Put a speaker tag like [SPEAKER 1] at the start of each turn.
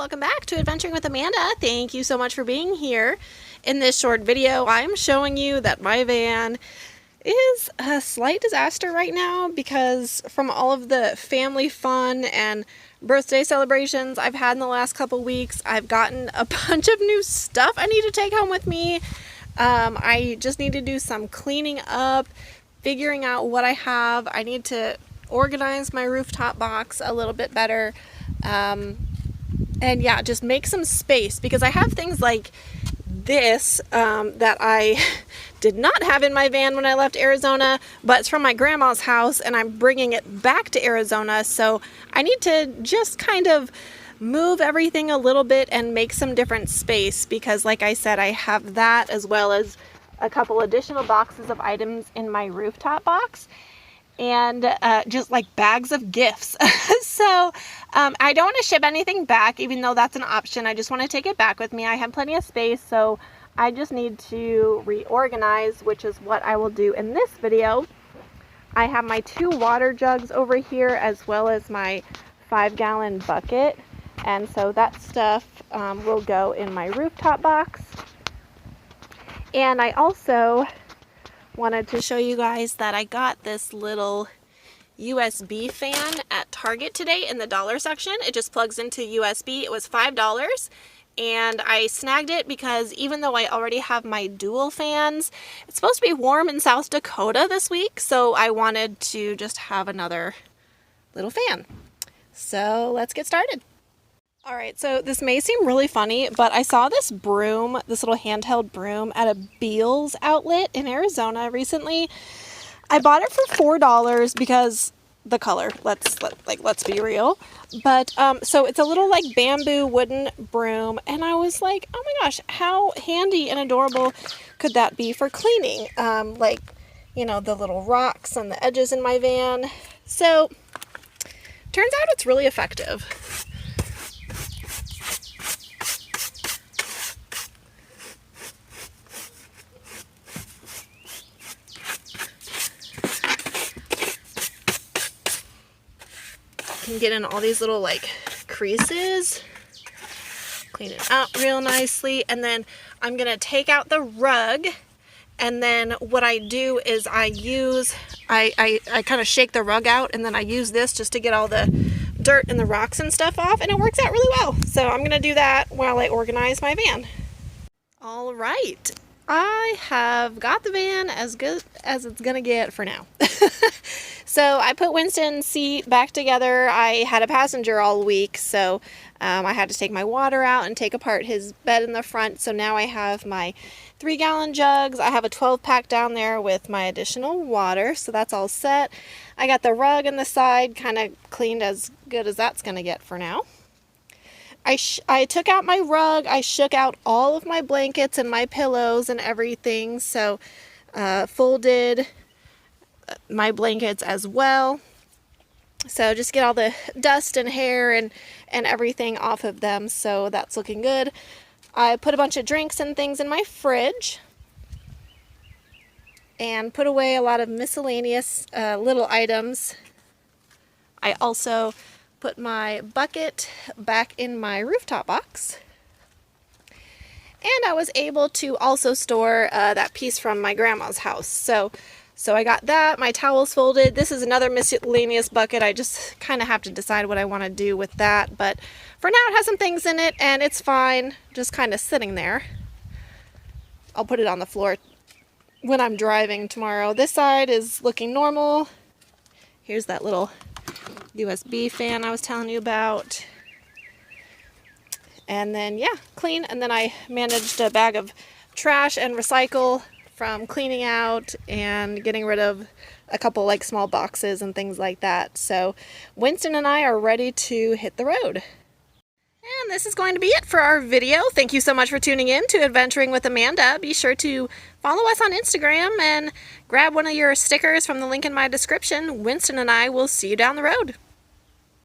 [SPEAKER 1] welcome back to Adventuring with Amanda. Thank you so much for being here. In this short video, I'm showing you that my van is a slight disaster right now because from all of the family fun and birthday celebrations I've had in the last couple weeks, I've gotten a bunch of new stuff I need to take home with me. I just need to do some cleaning up, figuring out what I have. I need to organize my rooftop box a little bit better. And yeah, just make some space because I have things like this that I did not have in my van when I left Arizona, but it's from my grandma's house and I'm bringing it back to Arizona. So I need to just kind of move everything a little bit and make some different space because like I said, I have that as well as a couple additional boxes of items in my rooftop box. And just like bags of gifts. So I don't want to ship anything back, even though that's an option. I just want to take it back with me. I have plenty of space, so I just need to reorganize, which is what I will do in this video. I have my 2 water jugs over here, as well as my 5-gallon bucket. And so that stuff will go in my rooftop box. And I also wanted to show you guys that I got this little USB fan at Target today in the dollar section. It just plugs into USB. It was $5 and I snagged it because even though I already have my dual fans, it's supposed to be warm in South Dakota this week, so I wanted to just have another little fan. So let's get started. All right, so this may seem really funny, but I saw this broom, this little handheld broom at a Beal's outlet in Arizona recently. I bought it for $4 because the color, let's be real. But so it's a little like bamboo wooden broom, and I was like, oh my gosh, how handy and adorable could that be for cleaning? Like, you know, the little rocks on the edges in my van. So turns out it's really effective. Can get in all these little like creases, clean it out real nicely, and then I'm gonna take out the rug, and then what I do is I kind of shake the rug out, and then I use this just to get all the dirt and the rocks and stuff off, and it works out really well. So I'm gonna do that while I organize my van. All right, I have got the van as good as it's gonna get for now. So I put Winston's seat back together. I had a passenger all week, so I had to take my water out and take apart his bed in the front. So now I have my 3-gallon jugs. I have a 12-pack down there with my additional water, so that's all set. I got the rug on the side kind of cleaned as good as that's going to get for now. I took out my rug. I shook out all of my blankets and my pillows and everything, so folded my blankets as well. So just get all the dust and hair and everything off of them, so that's looking good. I put a bunch of drinks and things in my fridge and put away a lot of miscellaneous little items. I also put my bucket back in my rooftop box. And I was able to also store that piece from my grandma's house. So I got that, my towels folded. This is another miscellaneous bucket. I just kind of have to decide what I want to do with that. But for now it has some things in it and it's fine, just kind of sitting there. I'll put it on the floor when I'm driving tomorrow. This side is looking normal. Here's that little USB fan I was telling you about. And then, yeah, clean. And then I managed a bag of trash and recycle from cleaning out and getting rid of a couple like small boxes and things like that. So Winston and I are ready to hit the road. And this is going to be it for our video. Thank you so much for tuning in to Adventuring with Amanda. Be sure to follow us on Instagram and grab one of your stickers from the link in my description. Winston and I will see you down the road.